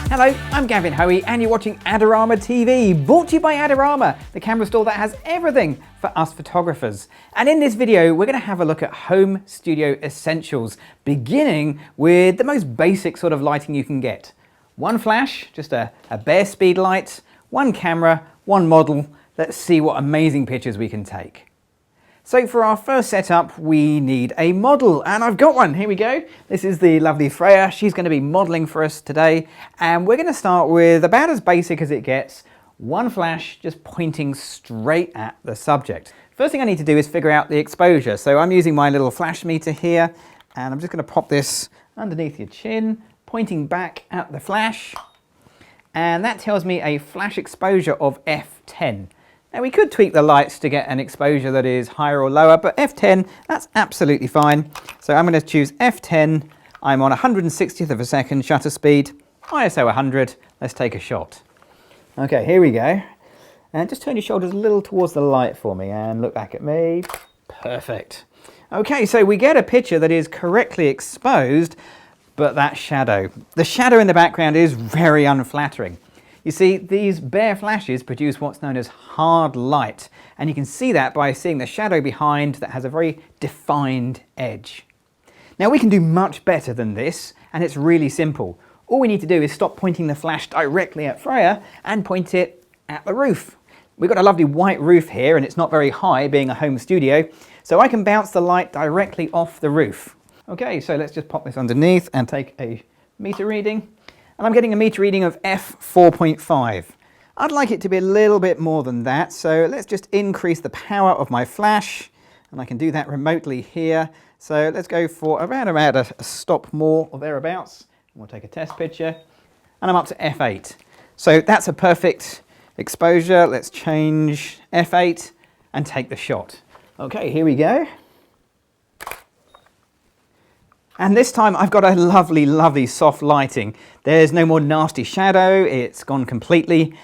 Hello, I'm Gavin Hoey and you're watching Adorama TV, brought to you by Adorama, the camera store that has everything for us photographers. And in this video, we're going to have a look at home studio essentials, beginning with the most basic sort of lighting you can get. One flash, just a bare speed light, one camera, one model. Let's see what amazing pictures we can take. So for our first setup, we need a model, and I've got one. Here we go. This is the lovely Freya. She's going to be modeling for us today, and we're going to start with about as basic as it gets. One flash just pointing straight at the subject. First thing I need to do is figure out the exposure. So I'm using my little flash meter here, and I'm just going to pop this underneath your chin, pointing back at the flash, and that tells me a flash exposure of f10. Now we could tweak the lights to get an exposure that is higher or lower, but f10, that's absolutely fine. So I'm going to choose f10. I'm on 160th of a second shutter speed, ISO 100. Let's take a shot. Okay, here we go. And just turn your shoulders a little towards the light for me and look back at me. Perfect. Okay, so we get a picture that is correctly exposed, but that shadow. The shadow in the background is very unflattering. You see, these bare flashes produce what's known as hard light, and you can see that by seeing the shadow behind that has a very defined edge. Now we can do much better than this, and it's really simple. All we need to do is stop pointing the flash directly at Freya and point it at the roof. We've got a lovely white roof here, and it's not very high being a home studio, so I can bounce the light directly off the roof. Okay, so let's just pop this underneath and take a meter reading. And I'm getting a meter reading of f4.5. I'd like it to be a little bit more than that, so let's just increase the power of my flash, and I can do that remotely here. So let's go for around about a stop more or thereabouts. We'll take a test picture, and I'm up to f8. So that's a perfect exposure. Let's change f8 and take the shot. Okay, here we go. And this time I've got a lovely, lovely soft lighting. There's no more nasty shadow, it's gone completely.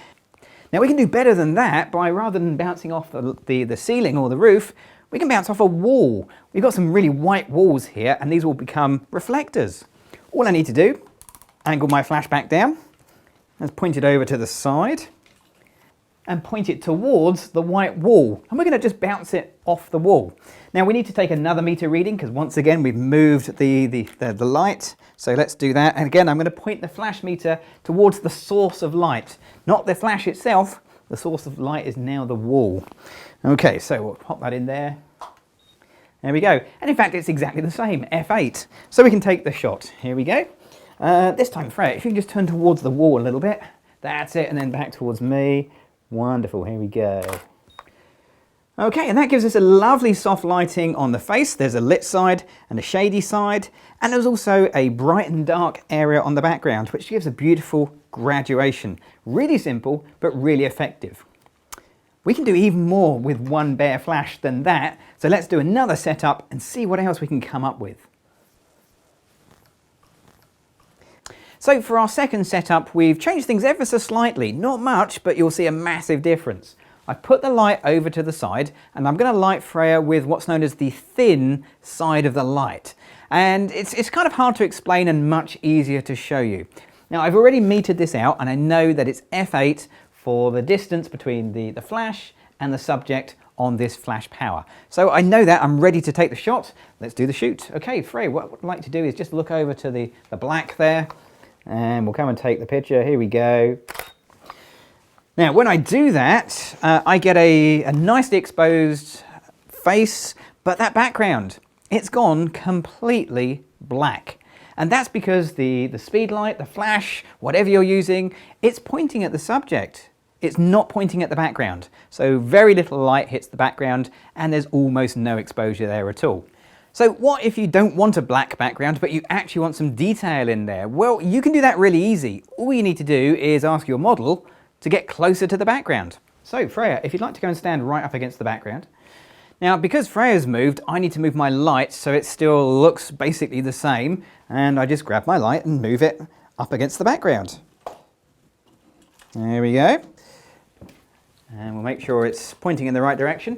Now we can do better than that by, rather than bouncing off the ceiling or the roof, we can bounce off a wall. We've got some really white walls here, and these will become reflectors. All I need to do, angle my flash back down, let's point it over to the side, and point it towards the white wall, and we're going to just bounce it off the wall. Now we need to take another meter reading because once again we've moved the light, so let's do that. And again I'm going to point the flash meter towards the source of light, not the flash itself. The source of light is now the wall. Okay, so we'll pop that in there. There we go, and in fact it's exactly the same, f8. So we can take the shot. Here we go. This time, Freya, if you can just turn towards the wall a little bit, that's it, and then back towards me. Wonderful, here we go. Okay, and that gives us a lovely soft lighting on the face. There's a lit side and a shady side, and there's also a bright and dark area on the background, which gives a beautiful graduation. Really simple, but really effective. We can do even more with one bare flash than that, so let's do another setup and see what else we can come up with. So for our second setup, we've changed things ever so slightly. Not much, but you'll see a massive difference. I've put the light over to the side, and I'm going to light Freya with what's known as the thin side of the light. And it's kind of hard to explain and much easier to show you. Now I've already metered this out, and I know that it's f8 for the distance between the flash and the subject on this flash power. So I know that, I'm ready to take the shot. Let's do the shoot. Okay, Freya, what I'd like to do is just look over to the black there, and we'll come and take the picture. Here we go. Now when I do that, I get a nicely exposed face, but that background, it's gone completely black. And that's because the speed light, the flash, whatever you're using, it's pointing at the subject. It's not pointing at the background. So very little light hits the background, and there's almost no exposure there at all. So what if you don't want a black background, but you actually want some detail in there? Well, you can do that really easy. All you need to do is ask your model to get closer to the background. So Freya, if you'd like to go and stand right up against the background. Now, because Freya's moved, I need to move my light so it still looks basically the same. And I just grab my light and move it up against the background. There we go. And we'll make sure it's pointing in the right direction.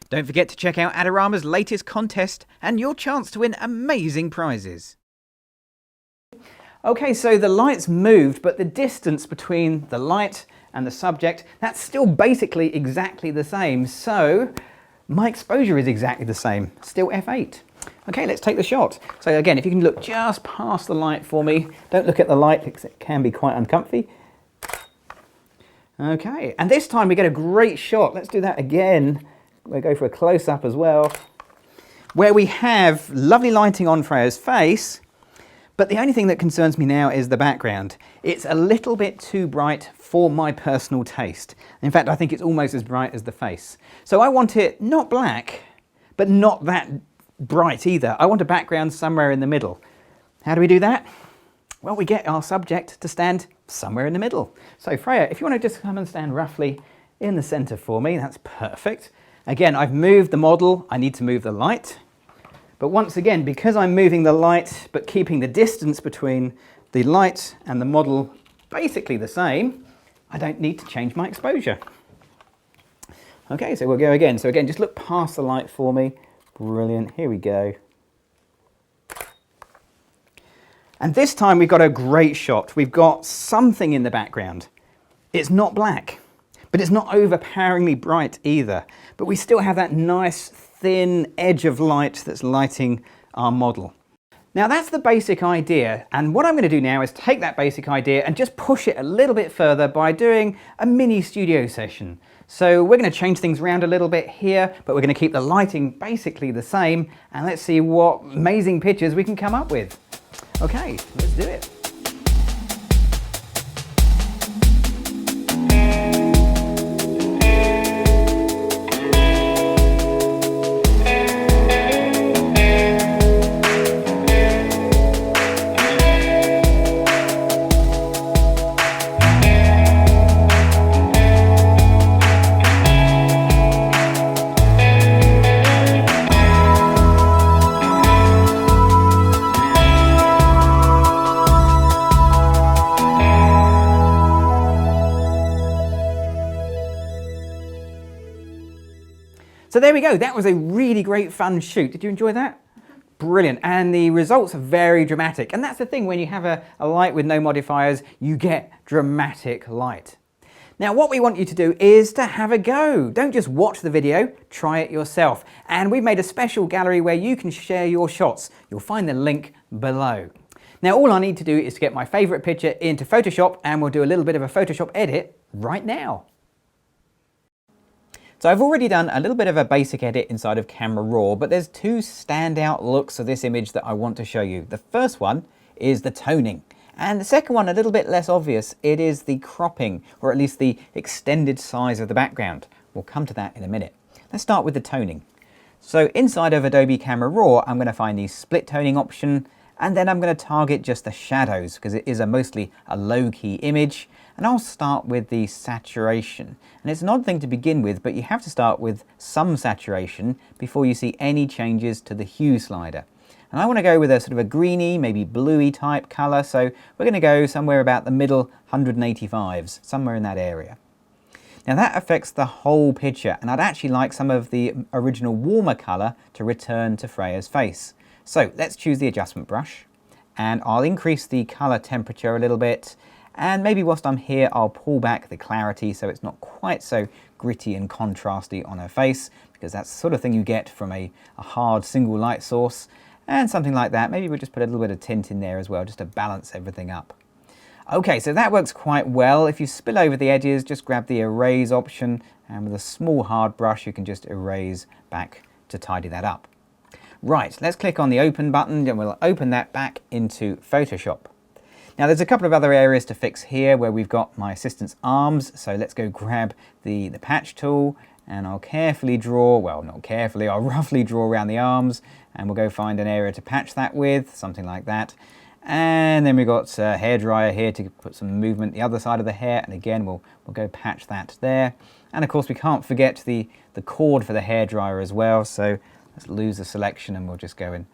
Don't forget to check out Adorama's latest contest and your chance to win amazing prizes. Okay, so the light's moved, but the distance between the light and the subject, that's still basically exactly the same. So my exposure is exactly the same, still f8. Okay, let's take the shot. So again, if you can look just past the light for me, don't look at the light because it can be quite uncomfy. Okay, and this time we get a great shot. Let's do that again. We'll go for a close-up as well, where we have lovely lighting on Freya's face, but the only thing that concerns me now is the background. It's a little bit too bright for my personal taste. In fact, I think it's almost as bright as the face. So I want it not black, but not that bright either. I want a background somewhere in the middle. How do we do that? Well, we get our subject to stand somewhere in the middle. So Freya, if you want to just come and stand roughly in the center for me, that's perfect. Again, I've moved the model, I need to move the light. But once again, because I'm moving the light, but keeping the distance between the light and the model basically the same, I don't need to change my exposure. Okay, so we'll go again. So again, just look past the light for me. Brilliant, here we go. And this time we've got a great shot. We've got something in the background. It's not black, but it's not overpoweringly bright either. But we still have that nice thin edge of light that's lighting our model. Now that's the basic idea, and what I'm going to do now is take that basic idea and just push it a little bit further by doing a mini studio session. So we're going to change things around a little bit here, but we're going to keep the lighting basically the same, and let's see what amazing pictures we can come up with. Okay, let's do it. So there we go, that was a really great fun shoot. Did you enjoy that? Brilliant, and the results are very dramatic. And that's the thing, when you have a light with no modifiers, you get dramatic light. Now what we want you to do is to have a go. Don't just watch the video, try it yourself. And we've made a special gallery where you can share your shots. You'll find the link below. Now all I need to do is to get my favorite picture into Photoshop, and we'll do a little bit of a Photoshop edit right now. So I've already done a little bit of a basic edit inside of Camera Raw, but there's two standout looks of this image that I want to show you. The first one is the toning, and the second one, a little bit less obvious, it is the cropping, or at least the extended size of the background. We'll come to that in a minute. Let's start with the toning. So inside of Adobe Camera Raw, I'm going to find the split toning option, and then I'm going to target just the shadows because it is mostly a low-key image. And I'll start with the saturation. And it's an odd thing to begin with, but you have to start with some saturation before you see any changes to the hue slider. And I want to go with a sort of a greeny, maybe bluey type color, so we're going to go somewhere about the middle 185s, somewhere in that area. Now that affects the whole picture, and I'd actually like some of the original warmer color to return to Freya's face. So let's choose the adjustment brush, and I'll increase the color temperature a little bit. And maybe whilst I'm here, I'll pull back the clarity so it's not quite so gritty and contrasty on her face, because that's the sort of thing you get from a hard single light source. And something like that. Maybe we'll just put a little bit of tint in there as well, just to balance everything up. Okay, so that works quite well. If you spill over the edges, just grab the erase option, and with a small hard brush, you can just erase back to tidy that up. Right, let's click on the open button, and we'll open that back into Photoshop. Now there's a couple of other areas to fix here where we've got my assistant's arms, so let's go grab the patch tool, and I'll carefully draw, well not carefully, I'll roughly draw around the arms, and we'll go find an area to patch that with, something like that. And then we've got a hairdryer here to put some movement the other side of the hair, and again we'll go patch that there. And of course we can't forget the cord for the hairdryer as well, so let's lose the selection and we'll just go and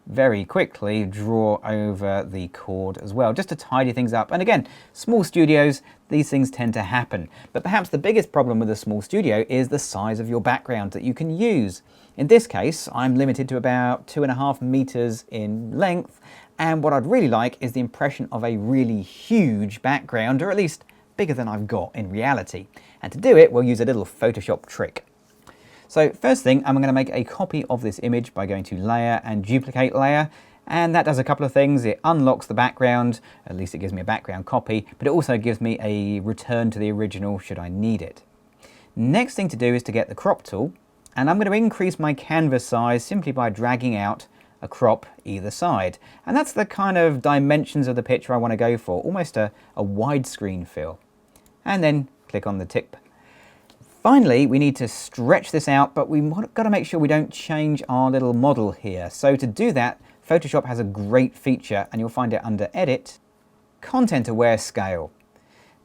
very quickly draw over the cord as well, just to tidy things up. And again, small studios, these things tend to happen. But perhaps the biggest problem with a small studio is the size of your background that you can use. In this case, I'm limited to about 2.5 meters in length, And what I'd really like is the impression of a really huge background, or at least bigger than I've got in reality. And to do it, we'll use a little Photoshop trick. So first thing, I'm going to make a copy of this image by going to Layer and Duplicate Layer. And that does a couple of things. It unlocks the background, at least it gives me a background copy, but it also gives me a return to the original should I need it. Next thing to do is to get the crop tool, and I'm going to increase my canvas size simply by dragging out a crop either side. And that's the kind of dimensions of the picture I want to go for, almost a widescreen feel. And then click on the tip. Finally, we need to stretch this out, but we've got to make sure we don't change our little model here. So to do that, Photoshop has a great feature, and you'll find it under Edit, Content Aware Scale.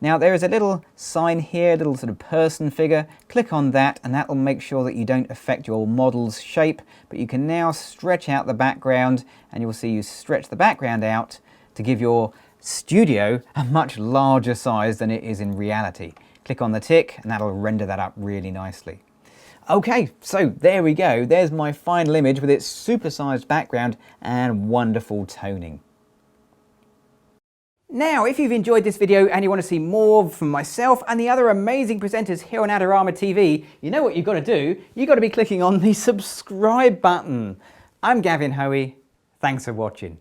Now there is a little sign here, a little sort of person figure. Click on that and that will make sure that you don't affect your model's shape, but you can now stretch out the background, and you will see you stretch the background out to give your studio a much larger size than it is in reality. Click on the tick and that'll render that up really nicely. Okay, so there we go. There's my final image with its supersized background and wonderful toning. Now, if you've enjoyed this video and you want to see more from myself and the other amazing presenters here on Adorama TV, you know what you've got to do. You've got to be clicking on the subscribe button. I'm Gavin Hoey. Thanks for watching.